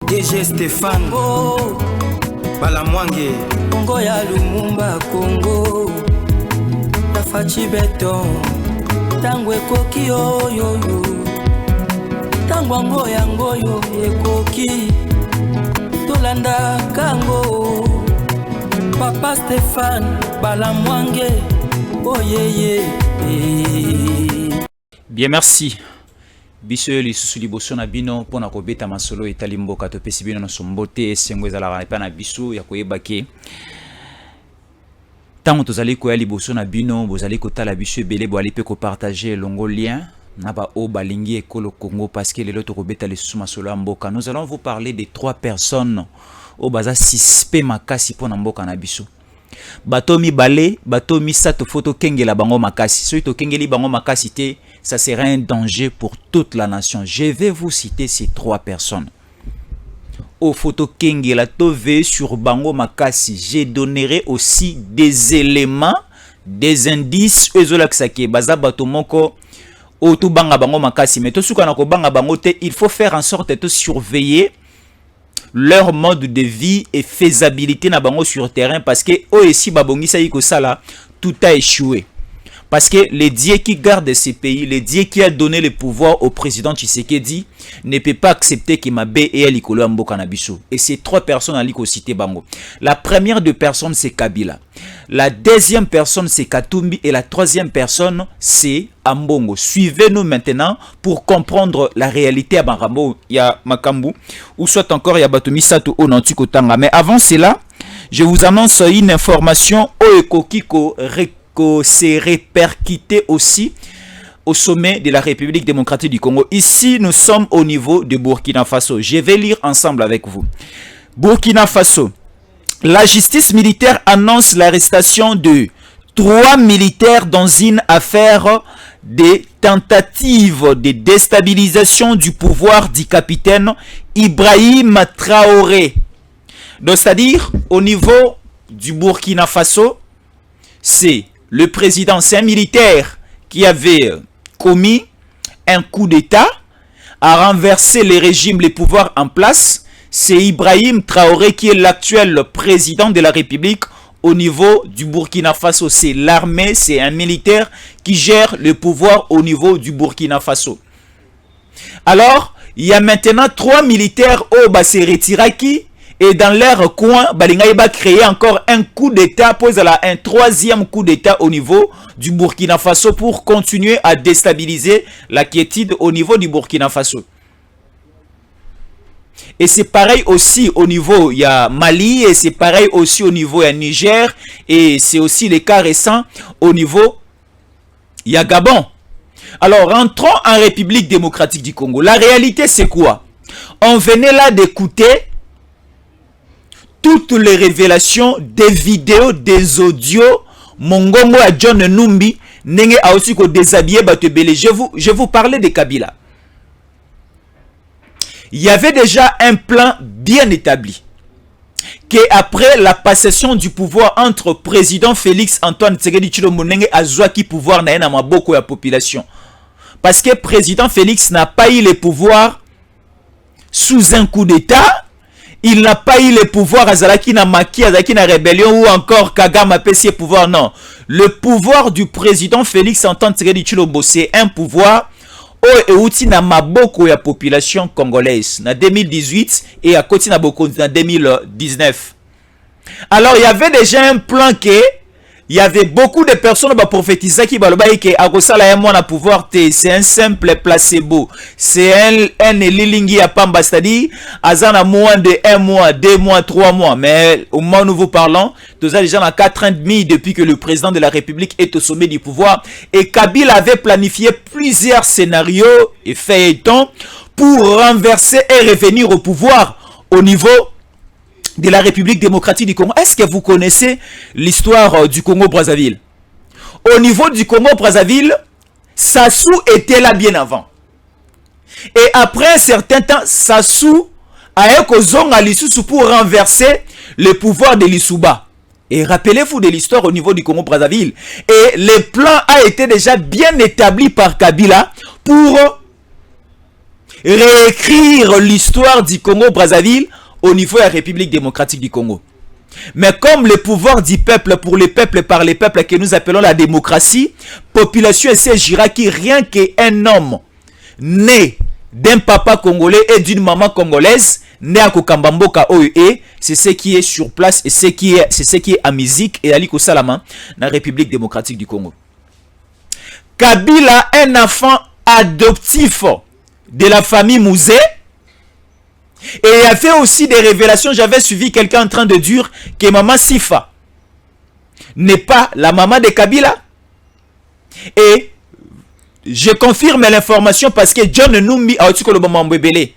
DG Stéphane Balamwange Congo ya Lumumba Congo Tafachi Beton Tango ekoki oyo Tango ango yango yo ekoki Tolanda kango Papa Stéphane Balamwange Oh yeah. Bien, merci. Biso li susu liboso na bino pona ko beta masolo etali mboka to pesi bino na sombote esengo ezala pa na biso ya koyeba ke tango tozali ko ya liboso na bino bozali ko tala biso ebele bo ali pe ko partager longo lien na ba o balingi ekolo Congo parce que lelo to ko beta le susu masolo ya mboka. Nous allons vous parler de 3 personnes o baza suspect makasi pona mboka na biso. Bato mibale, bato misato photo kengela bango makasi. Soki to kengeli bango makasi te, ça sera un danger pour toute la nation. Je vais vous citer ces 3 personnes. Au photo kengela to ve sur bango makasi, je donnerai aussi des éléments, des indices ezolakisake baza bato moko o to banga bango makasi. Mais to suka na ko banga bango te, il faut faire en sorte de surveiller leur mode de vie et faisabilité na bango sur terrain parce que ici babongisa yiko sala tout a échoué parce que le Dieu qui garde ces pays, le Dieu qui a donné le pouvoir au président Tshisekedi ne peut pas accepter que Mabe et Alikolo Amboka na biso. Et ces 3 personnes à liko cité bango. La première de personnes c'est Kabila. La deuxième personne c'est Katumbi et la troisième personne c'est Ambongo. Suivez-nous maintenant pour comprendre la réalité à Barambo ya Makambu ou soit encore ya Batomi Sato Onantiko Tanga. Mais avant cela, je vous annonce une information Oekokiko s'est répercuté aussi au sommet de la République démocratique du Congo. Ici, nous sommes au niveau de Burkina Faso. Je vais lire ensemble avec vous. Burkina Faso. La justice militaire annonce l'arrestation de 3 militaires dans une affaire de tentative de déstabilisation du pouvoir du capitaine Ibrahim Traoré. Donc, c'est-à-dire, au niveau du Burkina Faso, c'est le président, c'est un militaire qui avait commis un coup d'État, a renversé le régime, les pouvoirs en place. C'est Ibrahim Traoré qui est l'actuel président de la République au niveau du Burkina Faso. C'est l'armée, c'est un militaire qui gère le pouvoir au niveau du Burkina Faso. Alors, il y a maintenant 3 militaires au Baseretiraki. Et dans leur coin, Balingaï va créer encore un coup d'État, pose un 3e coup d'État au niveau du Burkina Faso pour continuer à déstabiliser la quiétude au niveau du Burkina Faso. Et c'est pareil aussi au niveau, il y a Mali, et c'est pareil aussi au niveau, il y a Niger, et c'est aussi les cas récents au niveau, il y a Gabon. Alors, rentrons en République démocratique du Congo. La réalité, c'est quoi? On venait là d'écouter toutes les révélations des vidéos, des audios, Mongongo à John Numbi, Nenge a aussi ko déshabillé Batebele. Je vous parlais de Kabila. Il y avait déjà un plan bien établi. Qu'après la passation du pouvoir entre président Félix Antoine Tshisekedi Tshilombo Nenge a Zouaki pouvoir na yena maboko ya population. Parce que président Félix n'a pas eu le pouvoir sous un coup d'État. Il n'a pas eu le pouvoir à Zalaki na Maki, à Zalaki na rébellion ou encore Kagame a passé pouvoir. Non. Le pouvoir du président Félix Antoine Tshisekedi Tshilombo, c'est un pouvoir outi na maboko ya population congolaise na 2018 et à côté na boko na 2019. Alors il y avait déjà un plan que il y avait beaucoup de personnes qui prophétisaient qui balobaï que akosala ya mwana pouvoir te, c'est un simple placebo, c'est un lilingi à pamba, c'est-à-dire azana moins de 1 mois, 2 mois, 3 mois, mais au moment où nous vous parlons, tous les gens à 4 ans et demi depuis que le président de la République est au sommet du pouvoir, et Kabila avait planifié plusieurs scénarios et feuilletons pour renverser et revenir au pouvoir au niveau de la République démocratique du Congo. Est-ce que vous connaissez l'histoire du Congo-Brazzaville? Au niveau du Congo-Brazzaville, Sassou était là bien avant. Et après un certain temps, Sassou a un Lisusu pour renverser le pouvoir de Lissouba. Et rappelez-vous de l'histoire au niveau du Congo-Brazzaville. Et le plan a été déjà bien établi par Kabila pour réécrire l'histoire du Congo-Brazzaville au niveau de la République démocratique du Congo. Mais comme le pouvoir du peuple, pour les peuples, par les peuples que nous appelons la démocratie, population s'agira qui rien qu'un homme né d'un papa congolais et d'une maman congolaise, né à Kokambamboka OE, c'est ce qui est sur place et c'est ce qui est à musique et à Liko Salama, dans la République démocratique du Congo. Kabila, un enfant adoptif de la famille Mouzé. Et il y avait aussi des révélations. J'avais suivi quelqu'un en train de dire que maman Sifa n'est pas la maman de Kabila. Et je confirme l'information parce que John Numbi a aussi le moment Mbebele.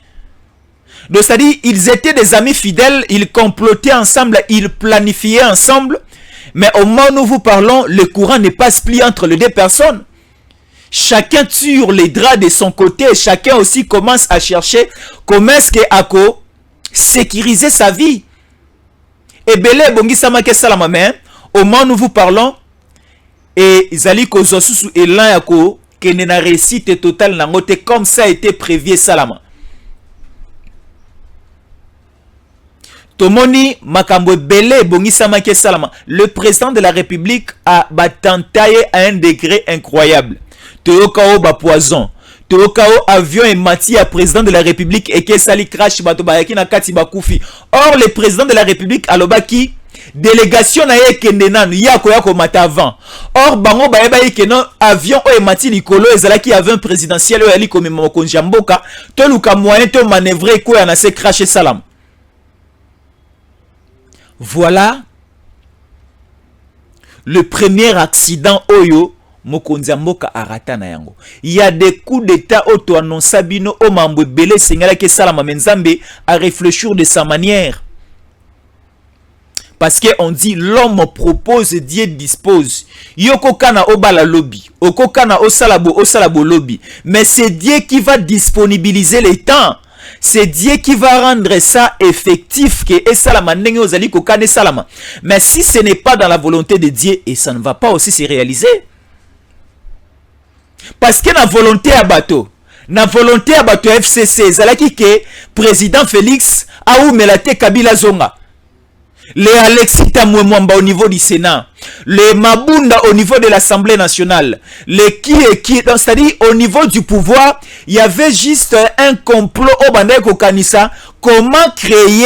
Donc c'est-à-dire ils étaient des amis fidèles, ils complotaient ensemble, ils planifiaient ensemble. Mais au moment où nous vous parlons, le courant n'est pas splié entre les deux personnes. Chacun tire les draps de son côté et chacun aussi commence à chercher comment est-ce qu'il sécuriser sa vie. Et Belé Bongi Samake Salamame, au moment où nous vous parlons, et Zali Kozosusu et Lan que n'a récité total nangote comme ça a été prévu Salama. Tomoni Makambo Belé Bongi Samake Salama, le président de la République a batentaillé à un degré incroyable. Teokao ba poison. Teokao avion et mati à président de la République et que sali crash bato bayaki na kati bakufi. Or le président de la République alobaki délégation na yekende nanu yako yako mata avant. Or bango bayeba yekeno avion o mati likolo ezalaki avion présidentiel o yali komema mokonzi mboka to luka moyen to manœuvrer ko ya na se crash salam. Voilà le premier accident oyo Mokonzi Mboka arata na yango. Il y a des coups d'état auto annonça bino o mambo belé sengala ke salama menzambe à réfléchir de sa manière. Parce que on dit l'homme propose, Dieu dispose. Yoko kana obala lobby, oko kana osalabo lobby. Mais c'est Dieu qui va disponibiliser les temps. C'est Dieu qui va rendre ça effectif que et salama ndenge ozali ko kane salama. Mais si ce n'est pas dans la volonté de Dieu et ça ne va pas aussi se réaliser. Parce que la volonté à bateau FCC, zalaki que président Félix a ou melate Kabila Zonga, les Alexis Tamouemwamba au niveau du Sénat, les Mabunda au niveau de l'Assemblée nationale, les qui, c'est-à-dire au niveau du pouvoir, il y avait juste un complot au Bandeko Kanissa, comment créer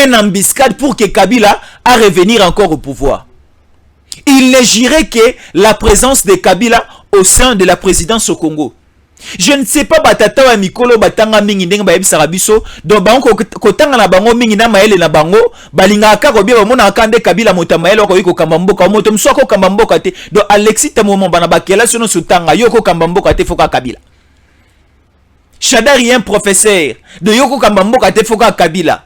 une embuscade pour que Kabila a revenir encore au pouvoir. Il ne jurait que la présence de Kabila au sein de la présidence au Congo. Je ne sais pas batata wa mikolo batanga mingi ndenge ba yebisa biso donc bango kotanga na bango mingi na maele na bango balinga ka ko bia mona akande Kabila motamaele ko yiko kambamboka moto msoko kambamboka te donc Alexis Tamouemwamba bana bakela sono sutanga yoko kambamboka te foka Kabila. Shadari un professeur de yoko kambamboka te foka Kabila.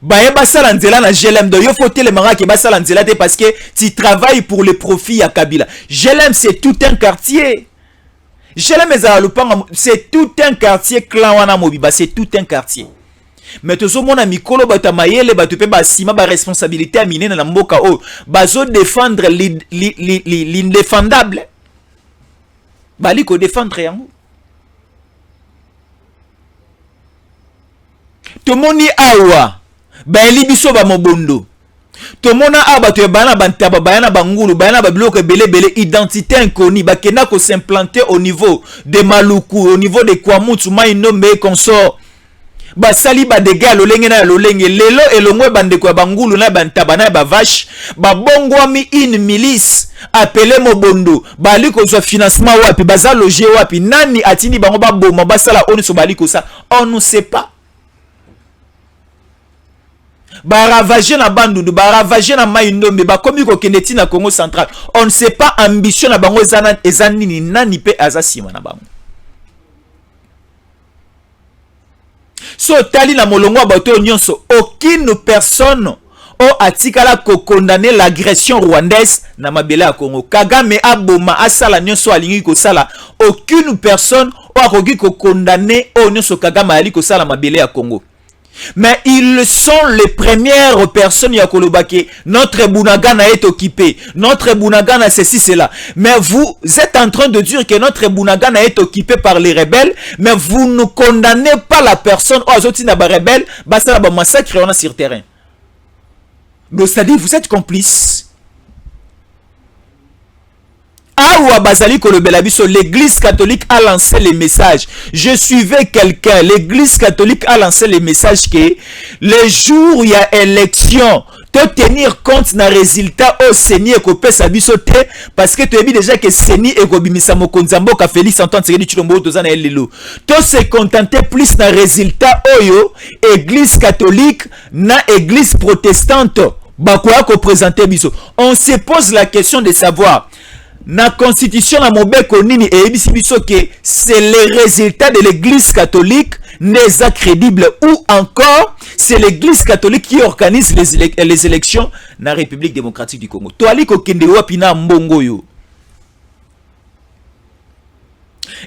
Baye basala nzela na GLM do yo faut le manga ke basala nzela te parce que tu travailles pour le profit à Kabila. GLM c'est tout un quartier. GLM c'est tout un quartier clan wana mobiba, c'est tout un quartier. Mais tout mon ami kolo bata mayele batu pe basima ba responsabilité amine na mboka o bazo défendre l'indéfendable. Bali ko défendre yango. To moni awa ba libiso ba mobondo to mona abato ya bana bantaba bayana bangulu bayana babiloko belé identité inconnue bakena ko s'implanter au niveau de Maluku au niveau de Kwamutu Mainombe consort basali ba dégâts lolenge na lolenge lelo elongwe bandeko ya bangulu na bantaba na ba vache ba bongwami une milice appelé mobondo bali ko so financement wapi baza loger wapi nani atini bango ba boma basala onu so bali ko ça on ne sait pas. Baravager na bandundu, baravager na Maindombe, ba komi ko keneti na Congo central. On ne sait pas ambition na bango ezanini nani pe azasima na bango. So tali na molongo bato nyonso, aucune personne o atikala ko condamner l'agression rwandaise na mabele ya Congo. Kagame aboma asala nyonso alingi ko sala, aucune personne o akoki ko condamner o nyonso Kagame ali ko sala mabele ya Congo. Mais ils sont les premières personnes ya kolobake. Notre Bunagana est occupé. Notre Bunagana ceci, cela. Mais vous êtes en train de dire que notre Bunagana est occupé par les rebelles, mais vous ne condamnez pas la personne. Oh, azotina ba rebelle, basta ba massacre on a sur terrain. Donc c'est-à-dire vous êtes complices. Awa Bazali Kolobelabiso, l'église catholique a lancé les messages. Je suivais quelqu'un, l'église catholique a lancé les messages que les jours où il y a élection, de tenir compte na résultat au Seni et Kopé Sabisote, parce que tu as dit déjà que Seni et Kobimisa Mokonzambo ka Félix Antoine Tshisekedi Tshilombo Tozana Elilo. To se contenter plus na résultat oyo, église catholique na église protestante, bakoya ko présenter biso. On se pose la question de savoir. Na constitution na mobeko nini et biso que c'est le résultat de l'église catholique n'est pas crédible ou encore c'est l'église catholique qui organise les élections na République démocratique du Congo. To ali ko kende wapi na mbongo yo.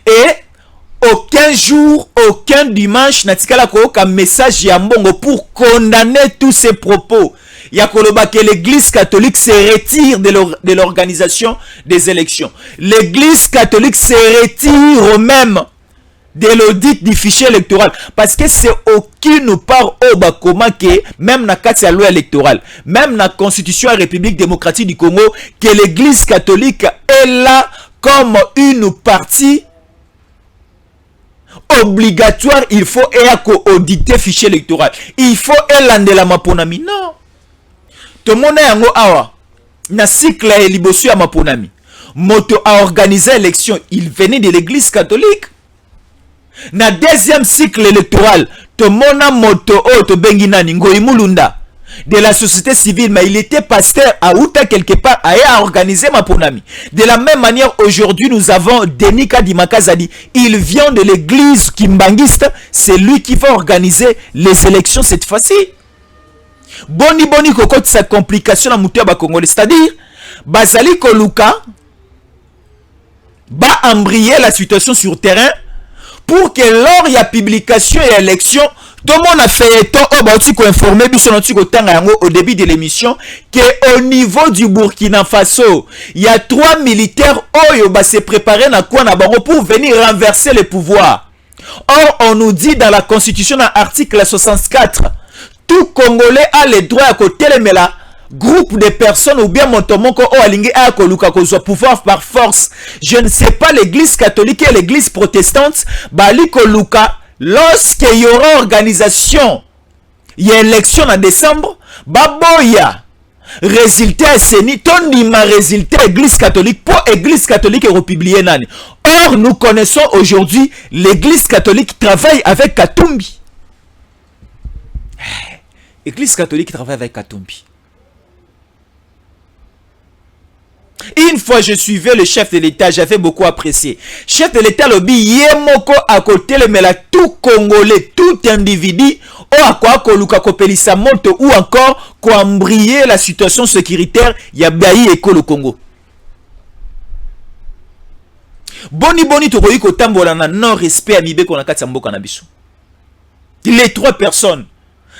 Et aucun jour, aucun dimanche natikala ko ka message ya mbongo pour condamner tous ces propos. Yakoloba que l'église catholique se retire de l'organisation des élections. L'église catholique se retire même de l'audit du fichier électoral. Parce que c'est aucune part au Bakoma que même na kati ya loi électorale, même na constitution de la République démocratique du Congo, que l'église catholique est là comme une partie obligatoire. Il faut auditer fichier électoral. Il faut la maponami. Non. Tout le monde yango awa na cycle ya liboso ya maponami moto a organisé l'élection, il venait de l'église catholique. Na deuxième cycle électoral tout le monde moto to bengi nani Ngoi Mulunda de la société civile, mais il était pasteur à Outa quelque part à organiser maponami. De la même manière aujourd'hui nous avons Denis Kadimakazadi, il vient de l'église kimbangiste, c'est lui qui va organiser les élections cette fois-ci. Boni kokot sa complication na mutu ba Congolais, c'est-à-dire bazali koluka ba embrayer la situation sur terrain pour que lors il y a publication et élection tout le monde a fait ko informer biso na tiko tanga yango au début de l'émission que au niveau du Burkina Faso il y a 3 militaires oyo ba se préparer na kwa na bango pour venir renverser le pouvoir. Or on nous dit dans la constitution dans l'article 64 tout Congolais a le droit à côté mais là groupe de personnes ou bien montomoko o alingi a koluka kozwa pouvoir par force. Je ne sais pas l'église catholique et l'église protestante bali koluka lorsque il y aura organisation il y a élection en décembre baboya résultat Seni toni ma résultat église catholique pour église catholique et republier nani. Or nous connaissons aujourd'hui l'église catholique travaille avec Katumbi. Église catholique travaille avec Katumbi. Une fois je suivais le chef de l'État, j'avais beaucoup apprécié. Chef de l'État lobi yemoko à côté le mela tout Congolais, tout individu ou à quoi koluka kopelisa moto ou encore quoi embrayer la situation sécuritaire ya bayi eko le Congo. Boni to koyi ko tambola na non respect à mibe kona kati mboka na biso. Les 3 personnes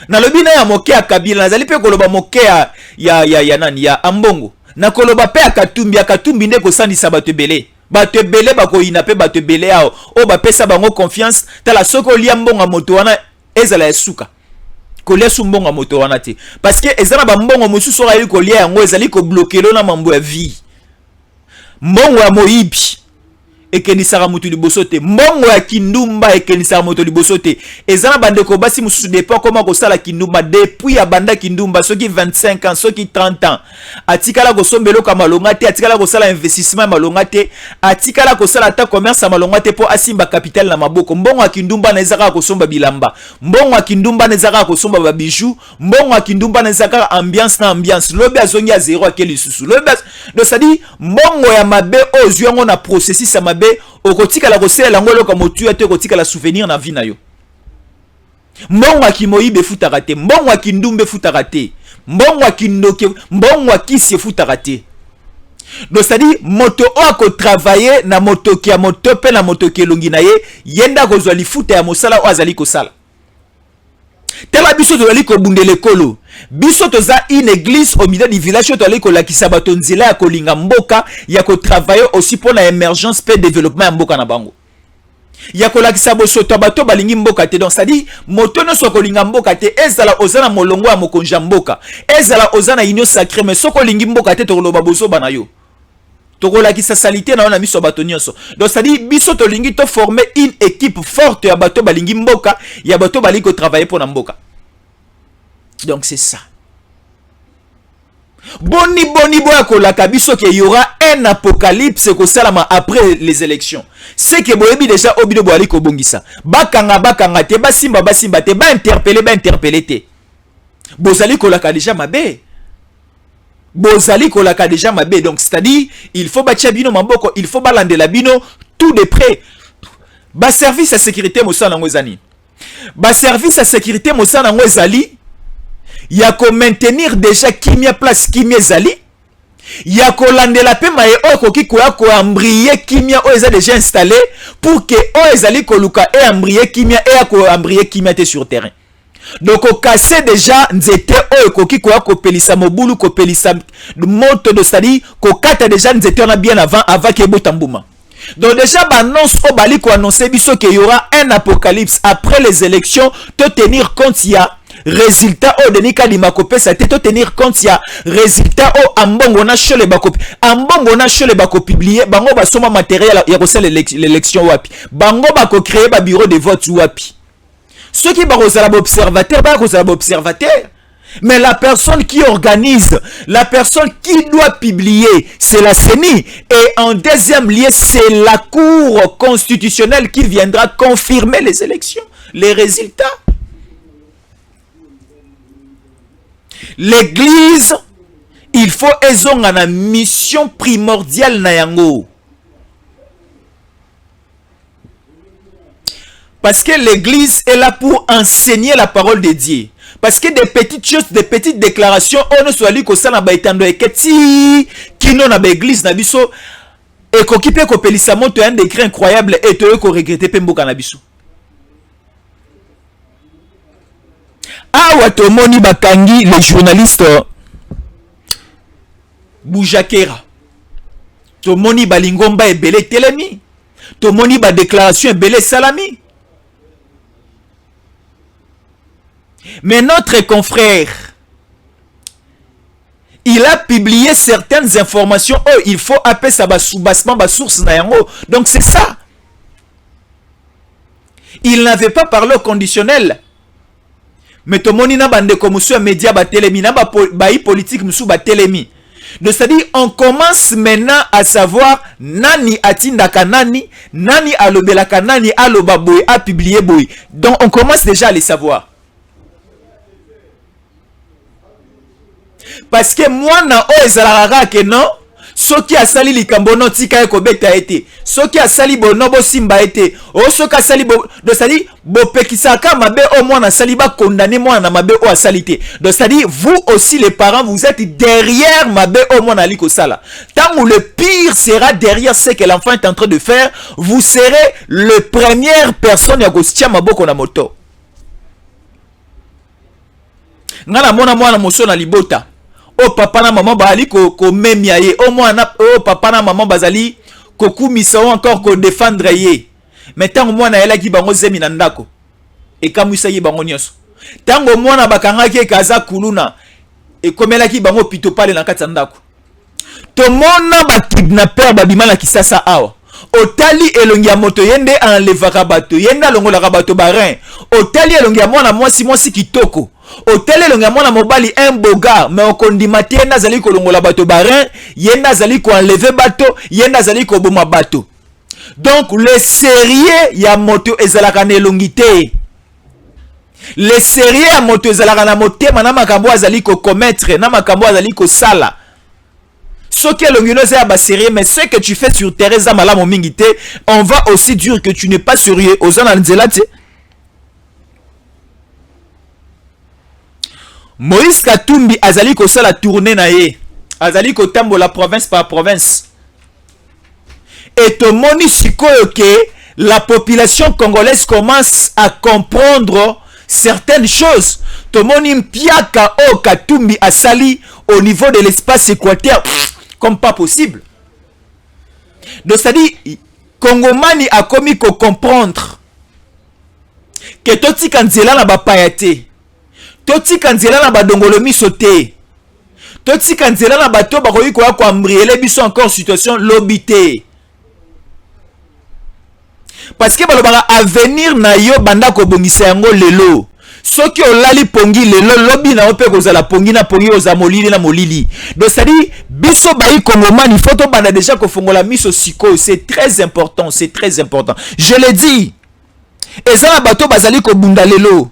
na lobina ya moke ya Kabila nazali pe koloba moke ya nani ya Ambongo na koloba pe ya Katumbi nde ko sandisa bato belé bako ina pe bato belé ao o ba pesa bango confiance tala soko lia mbonga moto wana ezala esuka kolia su mbonga moto wana te parce que ezala ba mbongo mosusu ra ko lia yango ezali ko bloquer na mambo ya vie mbongo ya moyibi ekenisaka mutu liboso te mbongo ya kindumba ekenisaka mutu liboso te ezana bandeko basi mususu depa koma kosala kindumba depuis ya banda kindumba soki 25 ans soki 30 ans atikala kosombelo ka malonga te atikala kosala investissement malonga te atikala kosala ta commerce malonga te po asimba capital na maboko mbongo ya kindumba na ezaka kosomba bilamba mbongo ya kindumba na ezaka kosomba ba bijoux mbongo ya kindumba na ezaka ambiance na ambiance lobe azongi ya zéro akeli susu lobe donc ça dit mbongo ya mabe oziongo na processus ya mabe okotika la kosela lango loka motu ate kotika la souvenir na vie na yo mbongo akimoyibe futaka te mbongo akindumbe futaka te mbongo akindoke mbongo akisi futaka te. Donc ça dit moto o ako travailler na moto ki ya moto pe na moto ki elongi na ye yenda kozwa lifuta ya mosala o azali kosala tala biso tozali kobundela ekolo biso toza une église au milieu du village tozali kolakisa bato nzela ya kolinga mboka ya kotravailler aussi pour la émergence pe développement ya mboka na bango ya kolakisa bosoto bato balingi mboka te donc c'est-à-dire moto no so kolinga mboka te ezala ozana molongo ya mokonja mboka ezala ozana union sacrée mais so kolingi mboka te tokoloba bozoba na yo tokolakisa salité na ona miso bato nyonso donc c'est-à-dire biso tolingi to former une équipe forte ya bato balingi mboka ya bato balingi ko travailler pour na mboka donc c'est ça boni boya kolaka biso que y aura un apocalypse ko salama après les élections c'est que boyebi déjà obino boali ko bongisa bakanga te basimba te ba interpeller te bozali kolaka déjà mabe bozali kolaka déjà mabe donc c'est-à-dire il faut batia bino maboko il faut balandela bino tout de près ba service à sécurité mosala ngozani ba service à sécurité mosala ngozali ya ko maintenir déjà kimia place kimia zali ya ko landela pe maye okoki ko embryer kimia o eza déjà installé pour que o ezali ko luka et embryer kimia et ko embryer kimia te sur terrain donc au casser déjà nzete o ekoki ko pelisa mobulu ko pelisa moto de sali ko kata déjà nzete on a bien avant que botambuma donc déjà annonce au bali ko annoncer biso que y aura un apocalypse après les élections te tenir compte il y a résultat au denika di makope ça te tenir compte ya résultat au ambongo na chole bako publier bango ba soma matériel ya ko sala l'élection wapi bango bako créer ba bureau de vote wapi ceux qui ba kozala observateur mais la personne qui organise la personne qui doit publier c'est la CENI et en deuxième lieu c'est la cour constitutionnelle qui viendra confirmer les élections les résultats. L'église, il faut ezonga mission primordiale na yango. Parce que l'église est là pour enseigner la parole de Dieu. Parce que des petites choses, des petites déclarations, on ne soit li ko sana ba itando eketi kino na ba église na biso et ko kipe ko pelisa moto un décret incroyable et to ko regretter pe mboka na biso. Awa tomoni bakangi les journalistes Boujakera tomoni balingomba ebele telemi tomoni ba déclaration ebele salami mais notre confrère il a publié certaines informations oh il faut appeler ça ba soubassement ba source na yango donc c'est ça il n'avait pas parlé au conditionnel. Mais tout le monde n'a pas de média batelemi na ba politique musu batelemi. Donc c'est-à-dire on commence maintenant à savoir nani atindaka nani alobelaka nani aloba boy a publié boy. Donc on commence déjà à les savoir. Parce que moi na o ezalaka ke non soki asali likambo no tika ko beta été soki asali bonobo simba été o soki asali bo de sali bo pekisaka mabe au moins na sali ba condamner moi na mabe o asalité donc c'est à dire vous aussi les parents vous êtes derrière mabe au moins na liko sala tant où le pire sera derrière ce que l'enfant est en train de faire vous serez le première personne ya gostia maboko na moto ngala mona moso na libota. Oh papa na maman bazali ko memia ye au moins oh papa na maman bazali ko kumisa encore ko défendre ye mais tango mwana ela ki bango zemi na ndako e kamwisa ye bango nyoso tango mwana bakanga ke kaza kuluna e komela ki bango pito pale na kati ndako to mona ba kidnapper babimala kisasa awa otali elongi ya moto yende enlevaka bato yenda longola bato barin otali elongi ya mwana mwasi kitoko otele longa mwana mobali un boga mais okondima te yenda zali ko longola bato barin yenda zali ko enlever bato yenda zali ko boma bato donc le sérieux ya moto ezalaka na elongi te le sérieux ya moto ezalaka na motema na makambo azali ko commettre na makambo azali ko sala soki elongi no za ba sérieux mais ce que tu fais sur Teresa malamu mingi te on va aussi dire que tu n'es pas sérieux ozana nzela te. Moïse Katumbi azali ko sala tourner na ye azali ko tambola province par province et to moni sikoyo que la population congolaise commence à comprendre certaines choses. Tomoni mpiaka o Katumbi asali au niveau de l'espace équateur comme pas possible. Donc c'est-à-dire Kongomani a commis qu'on comprendre que toti kanzela na bapayate, toti kanzela na badongolo misote, toti kanzela na bato bakoyi ko ambriele biso encore situation lobité. Parce que balobaka avenir na yo banda ko bongisa yango lelo. Soki olali pongi lelo lobi na ope kozala pongi na pongi oza molili na molili. Donc ça dit biso bayi Kongomani photo banda déjà ko fongola miso siko, c'est très important, c'est très important. Je l'ai dit. Ezala bato bazali ko bunda lelo.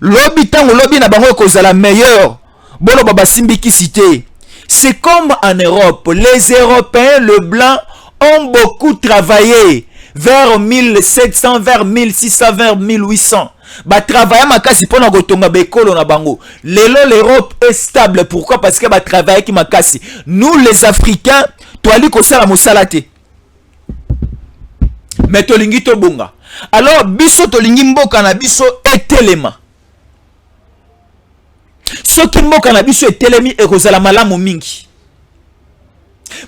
Lobi tango lobi na bango kozala meilleur. Bolo baba simbiki cité. C'est comme en Europe, les Européens le blanc ont beaucoup travaillé vers 1700, vers 1600, vers 1800. Ba travailler makasi pona gotonga bekolo na bango. Lelo l'Europe est stable. Pourquoi? Parce que ba travailler ki makasi. Nous les Africains, toali ko sala mosala te. Mais tolingi to bonga. Alors biso tolingi mboka na biso etelema. Soki mboka na biso etelemi ekozala malamu mingi.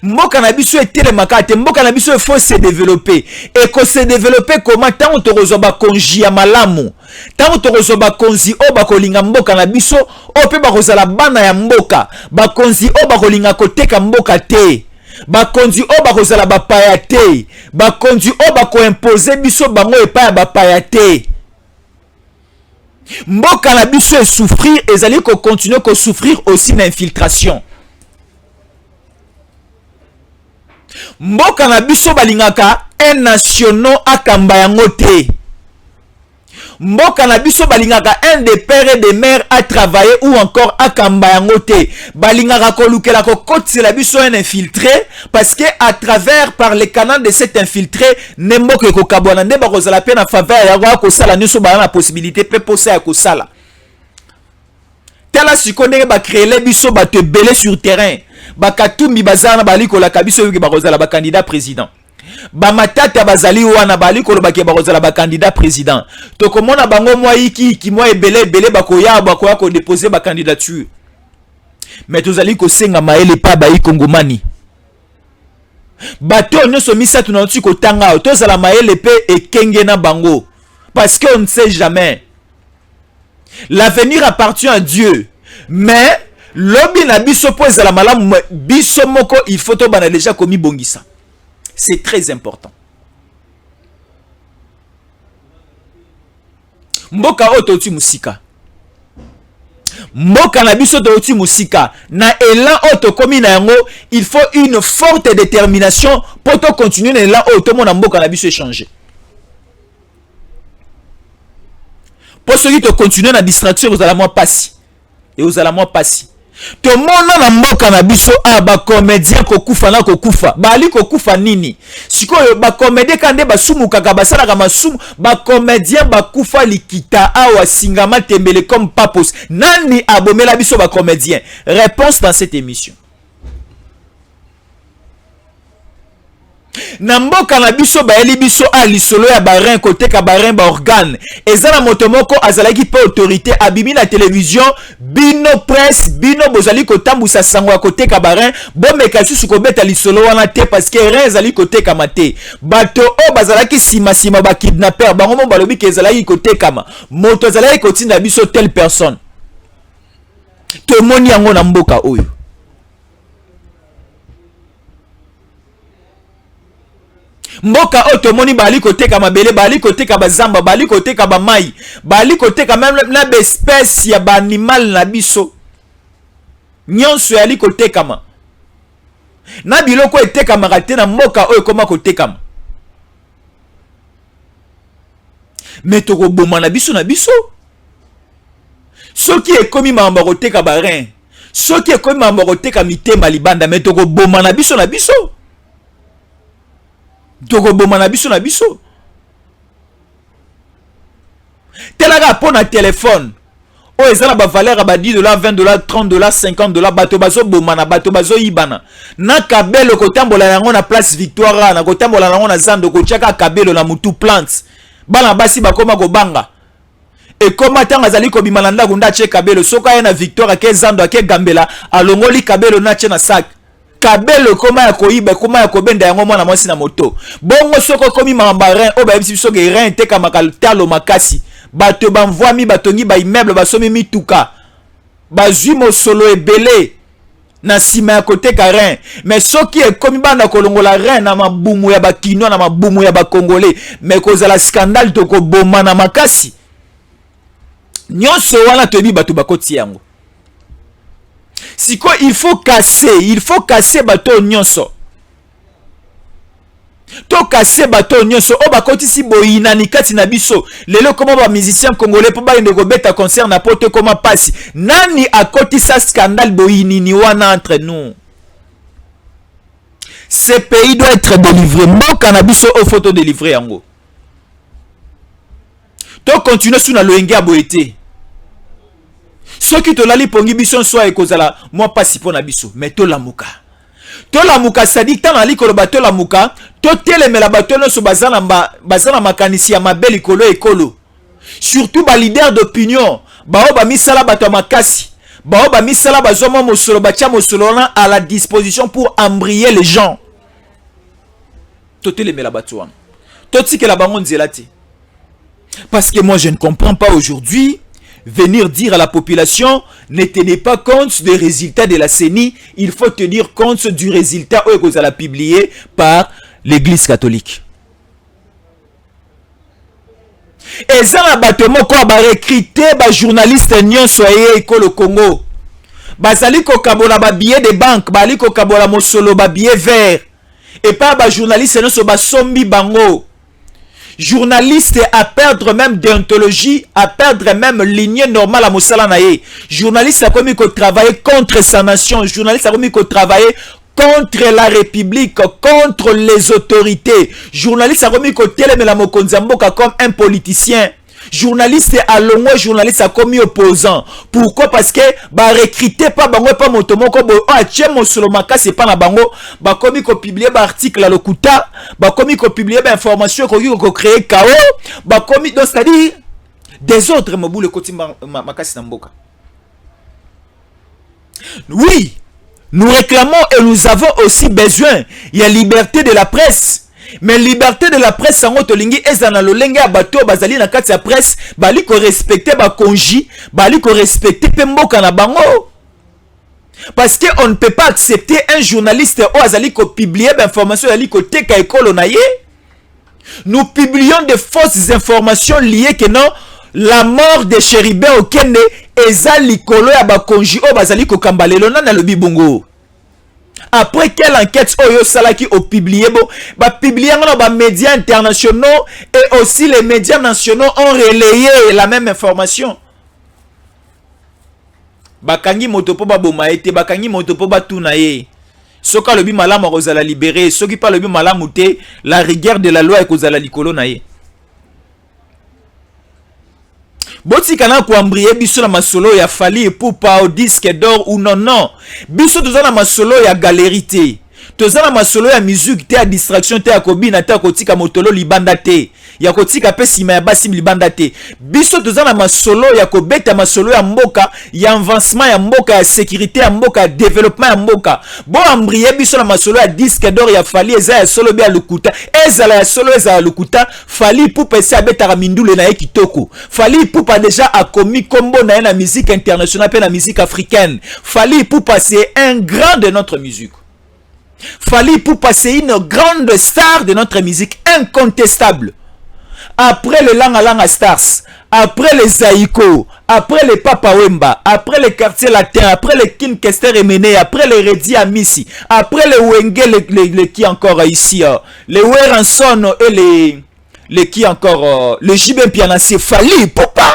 Mboka na biso etelema kate, mboka na biso faut se développer. Et ko se développer comment? Tant to rezoba konji ya malamu. Tant to rezoba konzi o bakolinga mboka na biso, o pe bakozala bana ya mboka. Bakonzi o bakolinga koteka mboka te. Bakonzi o bakozala bapaya te. Bakonzi o bako imposer biso bango epa ya bapaya te. Mboka na biso souffrir, ezali ko continuer ko souffrir aussi na infiltration. Mboka na biso balingaka un national akamba yango te. Mboka na biso balingaka un des pères et des mères à travailler ou encore akamba yango te. Balingaka kolukela ko kotela biso un infiltré parce que à travers par les canaux de cet infiltré nemboka ko kabwana nde bakozala pe na faveur ya ko sala nyuso ba na possibilité pe posa ya ko sala. Tala sikonde ba créer biso ba te belé sur terrain. Bakatumbi bazana baliko la kabiso yuki bakozala ba candidat président. Ba matata bazali wana baliko lo bake bakozala ba candidat président. To komona bango mwa iki ki mwa ebele bakoya ko déposer ba candidature. Mais tozali ko senga maele pa ba Kongomani. Bato nyonso misatu na nti ko tanga tozala maele pe ekenge na bango parce qu'on ne sait jamais. L'avenir appartient à Dieu. Mais lobi na biso po ezala malamu biso moko il faut to bana déjà komi bongisa. C'est très important. Mboka ototi musika. Mboka na biso ototi musika na elan oto komi na yango, il faut une forte détermination pour to continuer na elan oto mona mboka na biso échanger. Pour ceux qui te continuent na distraction aux alamoi passi et aux alamoi passi. To mona na mboka na biso ba comédien ko kufa na ko kufa bali ko kufa nini sikoyo ba comédien kande basumu kaka basala kama sumu ba comédien ba kufa likita awa singama tembele comme papos nani abomela biso ba comédien? Réponse dans cette émission. Na mboka na biso baeli biso lisolo ya barin côté ka barin ba organe ezala moto moko azalaki pe autorité abimi na télévision bino presse bino bozali ko tambusa sango ya côté ka barin bomeka susu ko beta lisolo wana te parce que rien ezali côté ka mate bato o bazalaki sima ba kidnapper bango mo balobi ke ezalaki côté kama moto azalaki ko tinda biso telle personne to moni yango na mboka oyo. Mboka otomoni bali koteka mabele bali koteka bazamba bali koteka ba mai bali koteka même na espèce ya ba animal na biso nyonso yali koteka ma na biloko eteka makate na mboka oyo koma koteka ma metoko boma na biso soki ekomi mamba koteka ba rein soki ekomi mamba koteka mitema libanda metoko boma na biso Toko boma na biso. Telaga po na téléphone. O ezala ba valeur ba $10, $20, $30, $50 bato bazo boma na bato bazo ibana. Na kabelo kotambola yango na place Victoire na kotambola yango na zando ko chaka kabelo na mutu plants. Bana basi bakoma ko banga. et comment tant azali ko bimalanda gunda che Kabelo soka yana victoire ake zando ake gambela alongoli Kabelo na che na sac Kabelo koma ya koiba koma ya kobenda yango mwana mwasi na moto bongo soko komi mambarin o ba biso ke rein te kama kaltalo makasi bato banvwami batongi ba immeuble basomi mituka bazwi mosolo ebele na sima ya kote ka rein mais soki ekomi banda kolongola rein na mabumu ya bakino na mabumu ya bakongolais mais kozala scandale to ko boma na makasi nyonso wana toyebi bato bakoti yango siko il faut casser bato nyonso to casser bato nyonso o bakoti si boyina ni kati na biso lelo koma ba musicien congolais po ba ndeko beta concert na poto koma pasi nani akoti sa scandale boyini ni wana entre nous. Ce pays doit être délivré mboka na biso o photo délivrer yango to continuer sous na loenge ya boete soki to lali pongi biso soit ekozala moi pasi pona biso mais to lamuka c'est-à-dire tant ali koloba to lamuka to telemela bato no so bazana makanisi ya mabeli kolo ekolo surtout ba leader d'opinion bao ba misala bato makasi bao ba misala bazoma mosolo batia mosolo na à la disposition pour embrayer les gens to telemela bato wana to tikela bango nzela te parce que moi je ne comprends pas aujourd'hui venir dire à la population ne tenez pas compte des résultats de la CENI, il faut tenir compte du résultat que vous allez publier par l'église catholique. Et ça un bâtiment quoi ba recruter ba journaliste nyon soyez école Congo. Bazali ko kabola ba billet de banque, bali ko kabola mosolo ba billet vert. Et pas ba journaliste nyon so ba sombi bango. Journaliste à perdre même déontologie, à perdre même lignée normale à Moussala Naye. Journaliste a commis qu'on travailler contre sa nation. Journaliste a commis qu'on travailler contre la République, contre les autorités. Journaliste a commis qu'on télémela Mokonzamboka comme un politicien. Journaliste à longue, journaliste a commis opposant. Pourquoi? Parce que bah recruter pas bango pas motomoko bo tient mon solo makasi pas na bango ba commis ko publier ba article à lokuta ba commis ko publier ba information ko créer chaos ba commis donc c'est-à-dire des autres mobule koti makasi na mboka. Oui, nous réclamons et nous avons aussi besoin il y a liberté de la presse. Mais liberté de la presse sango tolingi ezana lolenge ya bato bazali na kati ya presse bali ko respecter ba konji bali ko respecter pemboka na bango parce que on ne peut pas accepter un journaliste ou azali ko publier ba information ali ko teka ekolo na ye. Nous publions de fausses informations liées que non la mort de Chéribin Okende ezali kolo ya ba konji o bazali ko kambalelo na lobi bongo. Après quelle enquête Oyo Salaki au publié bon, bah publié dans les médias internationaux et aussi les médias nationaux ont relayé la même information. Bakangi motopo ba bomaete, bakangi motopo ba tunaye. Soka le bi malamu kozala libéré, soki pas le bi malamu te, la rigueur de la loi est kozala likolo naye. Boti kana kuambriye biso na masolo ya Fally Ipupa au disque d'or ou non. Biso toza na masolo ya galerité. Toza na masolo ya musique te ya distraction te ya kobina te ya kotika motolo libanda te. Ya kotika pe sima ya basi libanda te. Biso toza na masolo ya kobeta masolo ya mboka, ya avancement ya mboka, ya sécurité ya mboka, ya développement ya mboka. Bo ambriye biso na masolo ya disque d'or ya Fally eza ya solo be ya lukuta. Ezala ya solo eza ya lukuta. Fally Ipupa esi abetaka mindule na ye kitoko. Fally Ipupa déjà a commis combo na ye na musique internationale pe na musique africaine. Fally Ipupa c'est un grand de notre musique. Fally Ipupa c'est une grande star de notre musique, incontestable. Après les Langa Stars, après les Zaïko, après les Papa Wemba, après les quartiers latins, après les Kin Kester Emene, après les Redi Amissi, après les Wenge, les qui encore ici, les Weranson et les qui encore, les Jibin Piana, c'est Fally Ipupa.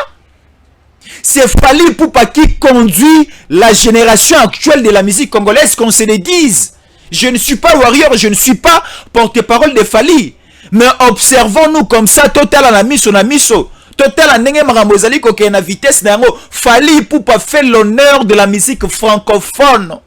C'est Fally Ipupa qui conduit la génération actuelle de la musique congolaise, qu'on se le dise. Je ne suis pas warrior, je ne suis pas porte-parole de Fally. Mais observons-nous comme ça, total à la miso. Total à nenge marambozali koke na vitesse na yango. Fally Ipupa fait l'honneur de la musique francophone.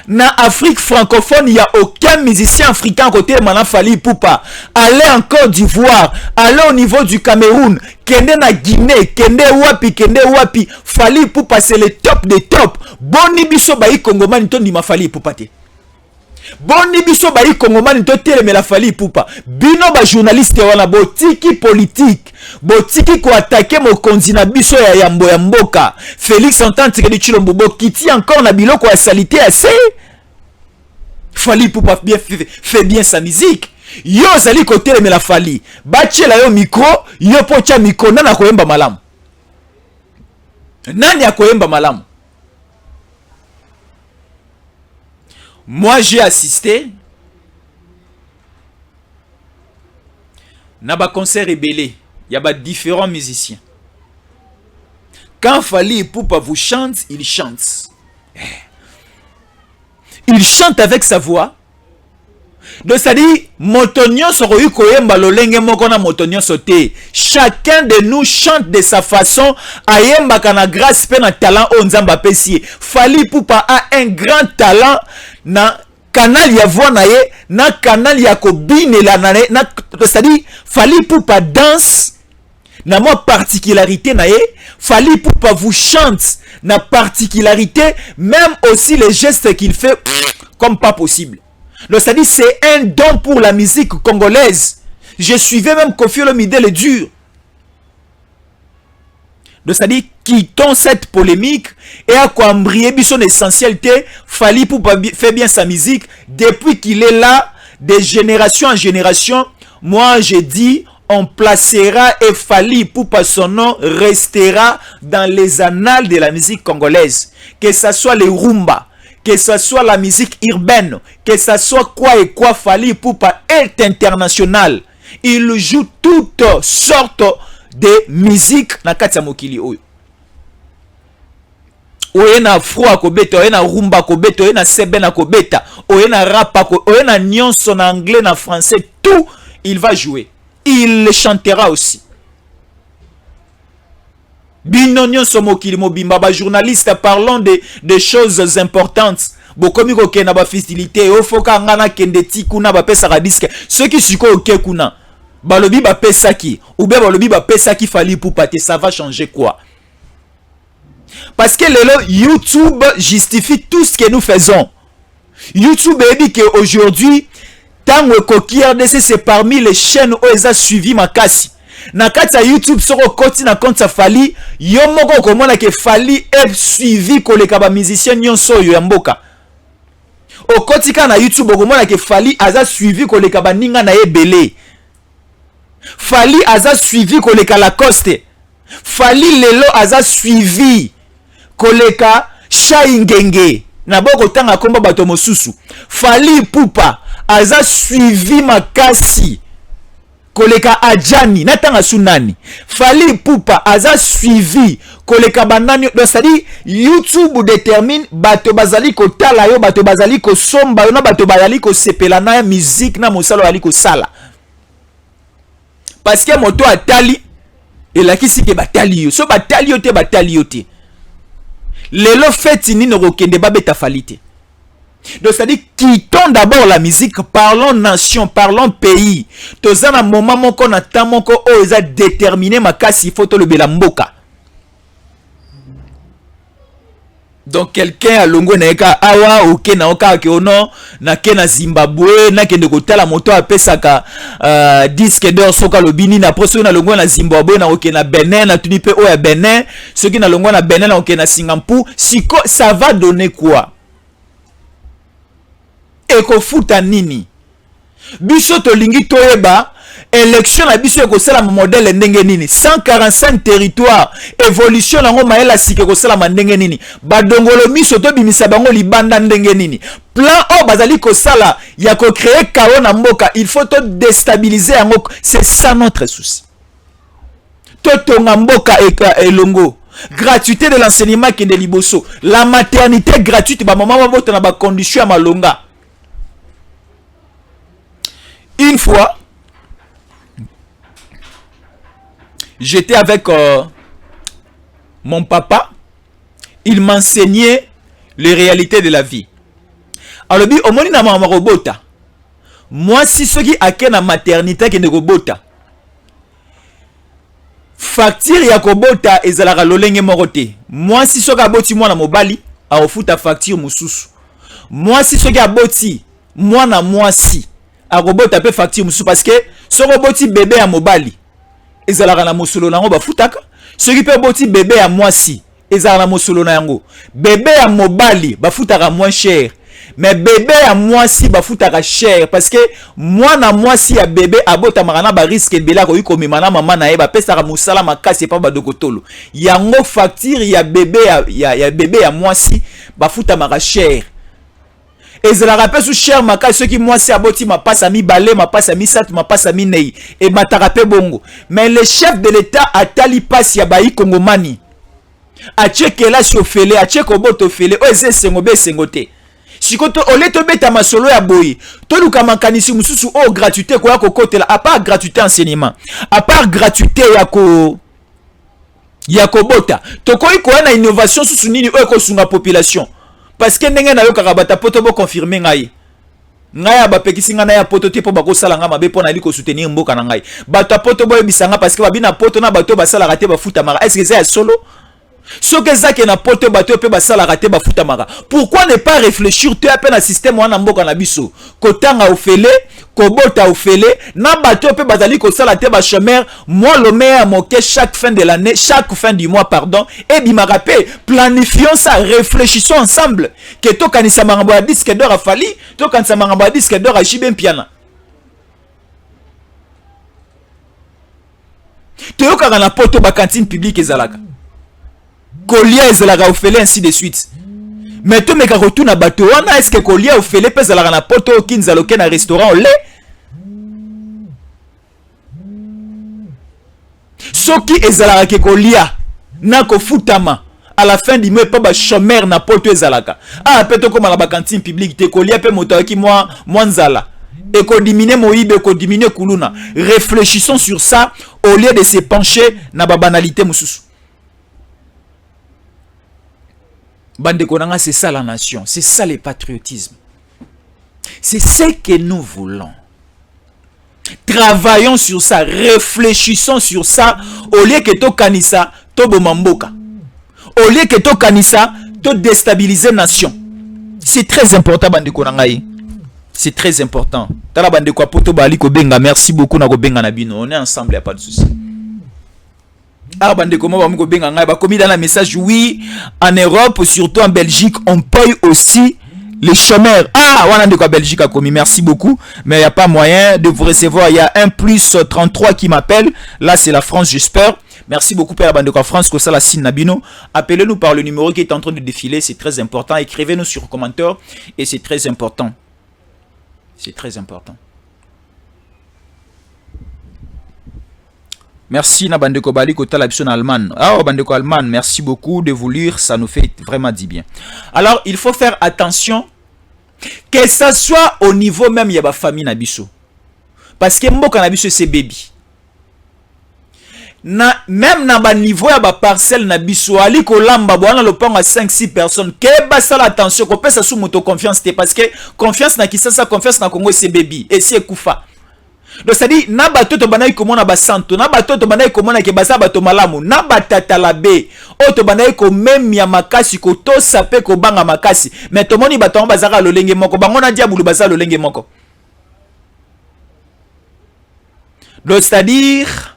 Na Afrique francophone, il n'y a aucun musicien africain côté Manan Fally Ipupa. Allez en Côte d'Ivoire, allez au niveau du Cameroun, kende na Guinée, kende wapi, Fally Ipupa c'est le top des tops. Boni biso bayi Kongomani to ndima Fally Ipupa te. Boni biso bayi Kongomani to teleme la Fally Ipupa. Bino ba journaliste wana botiki politique. Botiki ko attaquer mokonzi na biso ya yambo ya mboka. Félix Antoine Tshisekedi Tshilombo bokiti encore na biloko ya salité assez. Fally Ipupa fait bien sa musique. Yo zali ko teleme la Fally. Bachela yo micro, yo pocha micro nana koyemba malamu. Nani akoyemba malamu? Moi, j'ai assisté à un concert rebellé. Il y a différents musiciens. Quand Fally Ipupa vous chante, il chante. Il chante avec sa voix. Donc, ça dit, motonio soroyu koyemba lolenge mokona motonio sote. Chacun de nous chante de sa façon. Ayemba kana grâce pe na talent onzamba pesier. Fally Ipupa a un grand talent na canal ya voix na ye, na canal ya kobine la na c'est-à-dire Fally Ipupa danse na mo particularité na ye. Fally Ipupa vous chante na particularité, même aussi les gestes qu'il fait comme pas possible. Donc ça dit c'est un don pour la musique congolaise. Je suivais même Koffi Olomide le dur. Donc ça dit quittons cette polémique et à quoi embrayer son essentialité. Fally Ipupa fait bien sa musique depuis qu'il est là de génération en génération. Moi je dis on placera et Fally Ipupa son nom restera dans les annales de la musique congolaise, que ce soit les rumba, que ce soit la musique urbaine, que ce soit quoi et quoi. Fally Ipupa est international. Il joue toutes sortes de musique na kati ya mokili oyo. Oye na afro akobeta, oye na rumba akobeta, oye na sebe na kobeta, oye na rap akobeta, oye na nyonso na anglais na français, tout il va jouer. Il le chantera aussi. Bino nyonso mokili mobimba ba journaliste parlons de choses importantes. Bokomi ko kena ba facilité, ofoka ngana kende tikuna ba pesa ka disque. Ceux qui siko oké kuna balobi ba pesa ki ou bien balobi ba pesa ki Fally Ipupa te, ça va changer quoi? Parce que YouTube justifie tout ce que nous faisons. YouTube dit que aujourd'hui tango koki RDC c'est parmi les chaînes où ils ont suivi ma casse. Na kati YouTube soko koti na compte sa Fally, yo moko komona ke Fally est suivi koleka ba musicien nyonso yo ya mboka. O koti ka na YouTube komona ke Fally aza suivi koleka ba ninga na ebele. Fally aza suivi koleka Lacoste. Fally lelo aza suivi koleka Shaingenge. Na boko tanga komba bato mosusu. Fally Ipupa aza suivi makasi koleka Adjani natanga sunani. Fally Ipupa aza suivi koleka banani. Donc c'est-à-dire YouTube détermine bato bazali ko tala yo, bato bazali ko somba yo, na bato bazali ko sepela na musique na mosalo ali ko sala. Parce que moto atali elakisi ke batali yo. So batali yo te batali yo te. Lelo feti ni no kende babeta Fally te. Donc c'est-à-dire quittons d'abord la musique, parlons nation, parlons pays. Toza na moment moko na temps moko o eza déterminé makasi photo le belamboka. Donc quelqu'un a longo na eka awa oke na oka ke ono na ke na Zimbabwe na kende kotala moto apesaka disque d'or soka lobini na proso na longo na Zimbabwe na oke na Benin na tunipe o ya Benin, ceux qui na longo na Benin na oke na Singapour, siko ça va donner quoi? Eko futa nini? Biso to lingi toeba élection na biso eko sala modèle ndenge nini? 145 territoires, évolution nango maela sike ko sala ndenge nini? Badongolo miso to bimisa bango libanda ndenge nini? Plan o bazali ko sala ya ko créer chaos na mboka, il faut to déstabiliser yango. C'est ça notre souci. To tonga mboka elongo. Gratuité de l'enseignement qui est de liboso. La maternité gratuite ba maman ba na ba condition ya malonga. Une fois, j'étais avec mon papa. Il m'enseignait les réalités de la vie. alobi omoni na mama robota mwasi soki ake na maternité ke ne kobota facture ya kobota ezalaka lolenge moko te. Mwasi soki aboti mwana mobali akofuta facture mususu. Mwasi soki aboti mwana mwasi akobota pe facture mususu parce que soki oboti bébé ya mobali ezalaka na mosolo nango bafutaka. Soki pe oboti bébé ya mwasi ezalaka na mosolo na yango. Bébé ya mobali bafutaka moins cher. Mais bébé ya mwasi bafutaka cher parce que mwana mwasi ya bébé abota makana ba risque bela ko yiko mimana mama na ye ba pesaka musala makasi pa ba dokotolo. Yango facture ya bébé ya bébé ya mwasi bafuta maka cher. Ezalaka pe sous cher makasi soki mwasi aboti mapasa mi balé mapasa mi sat mapasa mi nei et mataka pe bongo. Mais le chef de l'état atali pasi ya bayi kongomani. Achekela sofele acheko boto fele o eze sengo be sengote. Sikoto oleto beta masolo ya boyi toluka makanisi mususu o gratuité ko ya kokotela à part gratuité enseignement à part gratuité ya kobota tokoyi ko na innovation susu nini o ko sunga population parce que ndenge na yo kakabata poto bo confirmer ngai ba pekisi nga na ya poto te po bako sala nga mabe po na liko soutenir mboka na ngai bato poto boye bisanga parce que babina poto na bato basala raté bafuta mara est-ce que c'est solo? Ce que ça qui na poto bato pe basala raté bafuta mara. Pourquoi ne pas réfléchir tu appelles un système wana mboka na biso kotanga ofele kobota ofele na bato pe bazali ko sala te ba chômeur moi le meilleur moqué chaque fin de l'année chaque fin du mois pardon et bimarapé planifions ça réfléchissons ensemble que to kanisa mangambo ya disque d'or a fali to kanisa mangambo ya disque d'or a Chibem Piana to yoka na poto ba cantine publique ezalaka Colia ezalaka ofele ainsi de suite. Mais to meka retourna bato wana est-ce que Colia ofele pe ezalaka na poto okinza loke na restaurant ole? Soki ezalaka ke Colia na kofutama à la fin du mois pas ba chômeur na poto ezalaka. Ah peto comme la ba cantine publique te Colia pe moto ki moi nzala. Et qu'on diminue moïbe, qu'on diminue kuluna. Réfléchissons sur ça au lieu de se pencher na ba banalité mususu. Bande Konanga, c'est ça la nation, c'est ça le patriotisme. C'est ce que nous voulons. Travaillons sur ça, réfléchissons sur ça, au lieu que to kanisa, to bomamboka. Au lieu que to kanisa, to déstabiliser nation. C'est très important, Bande Konanga. C'est très important. Tala Bande Kwa Poto Bali Kobenga, merci beaucoup na Kobenga Nabino. On est ensemble, il n'y a pas de souci. Ah, bande comment va me benga ngai ba komi dans la message oui en Europe surtout en Belgique on paye aussi les chômeurs. Ah, on a de quoi Belgique a commis, merci beaucoup mais il n'y a pas moyen de vous recevoir. Il y a un plus 33 qui m'appelle là, c'est la France j'espère. Merci beaucoup Père Bande Kwa France que ça la signe Nabino. Appelez-nous par le numéro qui est en train de défiler, c'est très important. Écrivez-nous sur commentaire et c'est très important. C'est très important. Merci na Bandeko Bali Kota la en Allemagne. Ah, Bandeko Allemagne, merci beaucoup de vous lire, ça nous fait vraiment du bien. Alors, il faut faire attention que ça soit au niveau même yaba famille nabiso. Parce que mboka nabiso c'est baby. Même na ba niveau yaba parcelle nabiso ali ko lamba bwana le pont à 5-6 personnes. Que basa attention ko pesa sous moto confiance parce que confiance na kisasa confiance na Congo c'est baby et c'est kufa. Donc c'est-à-dire na bato to banayi komona ba santo na bato to banayi komona ke basa bato malamu na batata labe o to banayi ko même ya makasi ko to sape ko banga makasi mais to moni bato bazaka lolenge moko bango na diabulu basa lolenge moko. Donc c'est-à-dire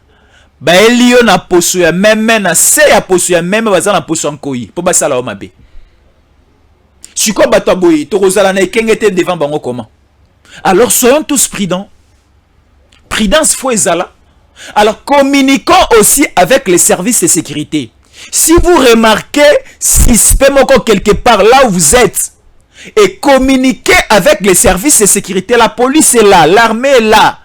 ba elio na poso ya même na se ya poso ya même baza na poso nkoi po basa la o mabe. Siko bato boyi to kozala na ekengete devant bango comment? Alors soyons tous prudents. Prudence faut ezala. Alors communiquons aussi avec les services de sécurité. Si vous remarquez suspect moko quelque part là où vous êtes et communiquez avec les services de sécurité, la police est là, l'armée est là.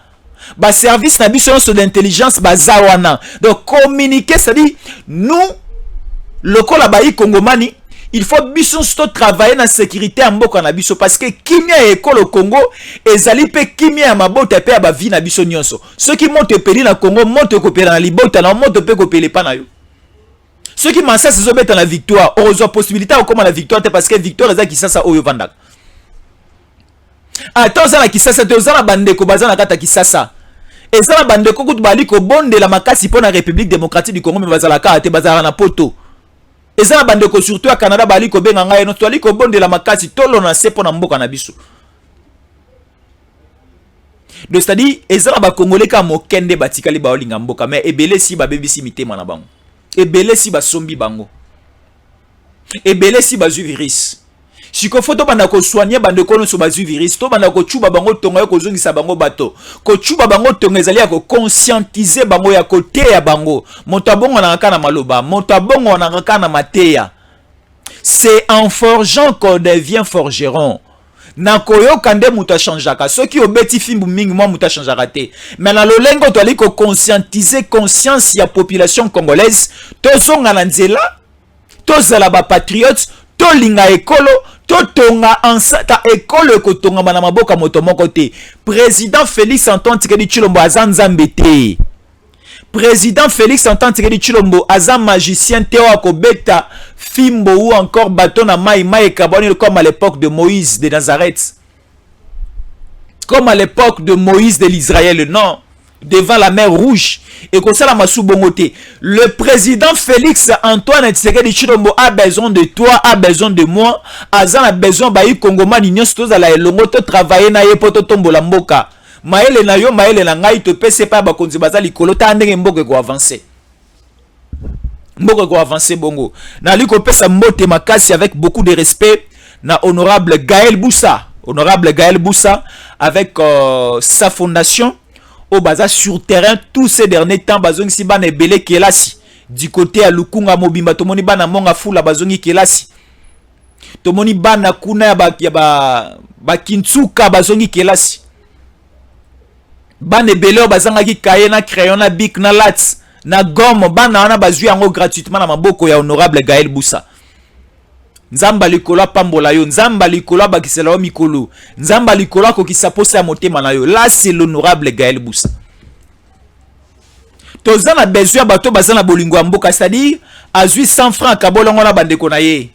Ba service na biso sur l'intelligence bazawana. Donc communiquer, c'est-à-dire nous le kolabayi Congomani, il faut biso travailler dans la sécurité en mboka na biso parce que kimia ekolo au Congo ezali pe kimia mabota pe ba vie na biso nyonso. Ceux qui montent peli na Congo montent ko peli na libota na montent pe ko peli pa na yo. Ceux qui m'en se mettre dans la victoire, ont possibilité au comment la victoire parce que victoire ezaki ça oyo vanda. ata oza na Kisasa te oza na bandeko baza na kata Kisasa eza na bandeko kutu bali kobondela makasi mpo na République démocratique du Congo me bazalaka te bazala na poto eza na bandeko surtout à Canada bali kobenga ngai no toali kobondela makasi tolo na se mpo na mboka na biso. Donc c'est-à-dire eza na bakongolais ka mokende batikali baolinga mboka mais ebele si babebisi mitema na bango ebele si basombi bango ebele si bazwi virus siko foto banda ko soigner bandeko no so bazwi virus to banda ko chuba bango tonga yo kozongisa bango bato ko chuba bango tonga ezali ya ko conscientiser bango ya kote ya bango moto abongo na kana maloba moto abongo na kana mateya. C'est en forgeant qu'on devient forgeron. Na koyoka nde muta changeaka soki obeti fimbu mingi mwa muta changeaka te mais na lolengo to ali ko conscientiser conscience ya population congolaise to zonga na nzela to zala ba patriotes to linga ekolo to tonga ansata ekolo ko tonga na maboka moto moko te. Président Félix Antoine Tshisekedi Tshilombo aza nzambe te. Président Félix Antoine Tshisekedi Tshilombo aza magicien te wa ko beta fimbo ou encore bâton à maï et carbone comme à l'époque de Moïse de Nazareth. Comme à l'époque de Moïse de l'Israël, non. Devant la mer Rouge. Et comme ça, la massou bongoté. Le président Félix Antoine Tshisekedi Tshilombo a besoin de toi, a besoin de moi. Azan a besoin de Kongoman Union Stos à la Elongo, to travailler na yepoto tombo la mboka. Maele na yo, maele na ngai, te pese pas bakonzi baza likolo, ta andenge mboke ko avancer. Mboka ko avancer bongo. Na liko pesa mbote makasi avec beaucoup de respect na honorable Gaël Boussa. Honorable Gaël Boussa avec sa fondation au baza sur terrain tous ces derniers temps bazongi si bana ebele kelasi du côté à Lukunga Mobimba tomoni bana monga fula bazongi kelasi. Tomoni bana kuna ya ba Kintsuka bazongi kelasi. Bana ebele bazanga ki kaye na crayon na bic na lats na gomme bana wana bazui yango gratuitement na maboko ya honorable Gaël Boussa. Nzamba likolo pambola yo, nzamba likolo bakisela yo mikolo, nzamba likolo ko kisaposa motema na yo. Là c'est l'honorable Gaël Boussa. Tozana besoin bato bazana bolingo mboka, c'est-à-dire azui 100 francs kabolongo na bandeko na ye.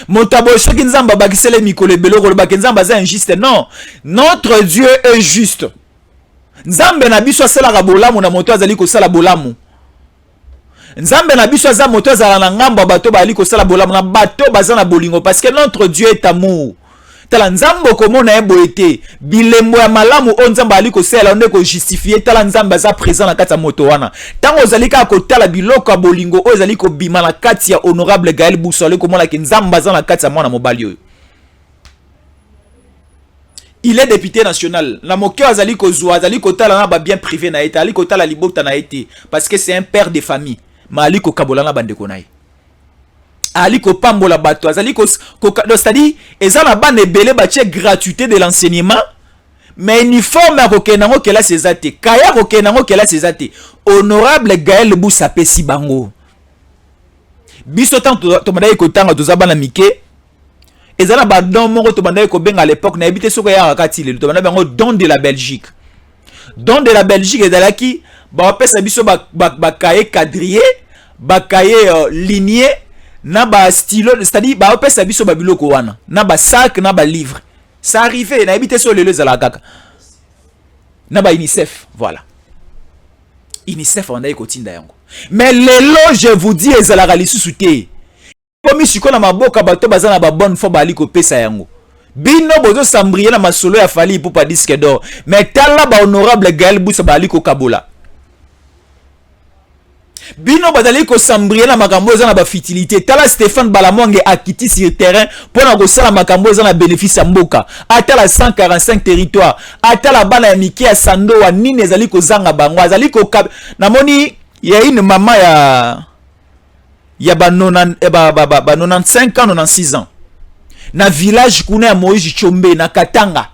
Motabo soki nzamba bakisele mikolo beloko ba nzamba za injuste, non. Notre Dieu est juste. Nzambe na biso asala ka bolamu na moto azali ko sala bolamu. Nzambe na biso aza moto azala na ngamba bato bali ko sala bolamu na bato bazana bolingo parce que notre Dieu est amour. Tala nzambo komona ebo ete bilembo ya malamu o nzamba ali ko sala onde ko justifier tala nzamba za présent na kati ya moto wana. Tango ozali ka ko tala biloko ya bolingo o ezali ko bima na kati ya honorable Gaël Boussa ali komona ke nzamba za na kati ya mwana mobali oyo. Il est député national. La moke azali ko zwa azali ko tala na ba bien privé na été ali ko tala libota na été parce que c'est un père de famille. Ma ali ko kabola na bandeko na ye. Ali ko pambola bato azali ko c'est-à-dire ezala bande belé batie gratuité de l'enseignement mais uniforme ko kenango kela sezate kaya ko kenango kela sezate honorable Gaël Boussa pesi bango biso tant to mandaye ko tanga to zabana mike ezala ba don moko to mandaye ko benga à l'époque na ebité soko ya rakati le to mandaye bango don de la Belgique ezala ki ba pesa biso ba kaye quadrillé ba kaye ligné na ba stylo, c'est-à-dire ba opesa biso ba biloko wana na ba sac na ba livre ça arrivé na ebité so lelo ezala kaka na ba UNICEF voilà UNICEF on a ekotinda yango mais lelo je vous dis ezala lisusu te komi siko na maboka bato bazana ba bonne foi bali ko pesa yango bino bozo sambrier na masolo ya fali pour pas disque d'or mais tala ba honorable Gaël Boussa bali ko kabola bino bazali ko sambrier na makambo za na ba fitilité tala Stéphane Balamonge akiti sur terrain pour na ko sala makambo za na bénéfice ya mboka atala 145 territoires atala bana ya mike ya sando wa nini ezali ko zanga bango azali ko na moni ya une mama ya ba 95 ans 96 ans na village kuna ya Moïse Chombe na Katanga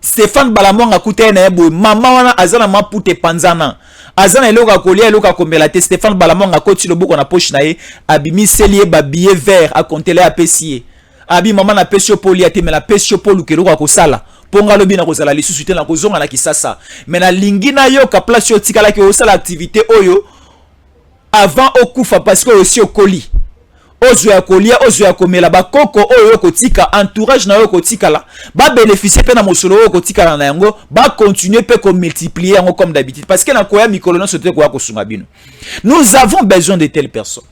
Stéphane Balamonge akuta na yebo mama wana azana mapute panzana azana eloka kolia eloka kombela te Stéphane Balamonge akoti loboko na poche na ye abimi selie ba billet vert a kontele a pesier abi mama na pesio poli ate me la pesio polu keloka ko sala ponga lobi na ko sala lisusu te na ko zonga na Kisasa mais na lingi na yo ka place yo tikala ke o sala activité oyo avant okufa parce que aussi okoli ozo ya kolia ozo ya komela bakoko oyo kotika entourage na yo kotika la ba bénéficier pe na mosolo oyo kotika na yango ba continuer pe ko multiplier yango comme d'habitude parce que na koya mikolo na sote ko ya kosunga bino. Nous avons besoin de telles personnes.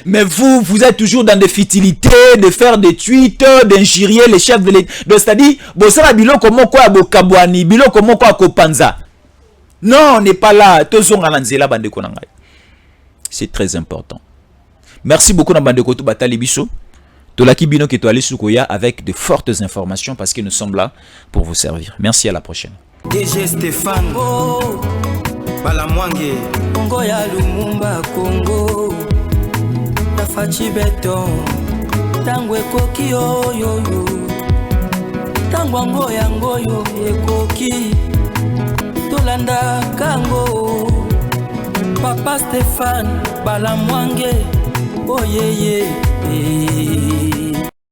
Mais vous êtes toujours dans des futilités, de faire des tweets, d'injurier les chefs de l'État. C'est-à-dire, bosala biloko moko ya bokabwani, biloko moko ya kopanza. Non, on n'est pas là. Tozonga na nzela bandeko na ngai. C'est très important. Merci beaucoup na bandeko to batali biso. Tolaki bino ke to ali sukoya avec de fortes informations parce que nous sommes là pour vous servir. Merci, à la prochaine. DG Stéphane Balamwange Congo ya Lumumba Congo Fachi beton tangwe koki oyo tangwa ngoyo ekoki tolanda kango Papa Stéphane Balamwange oyeye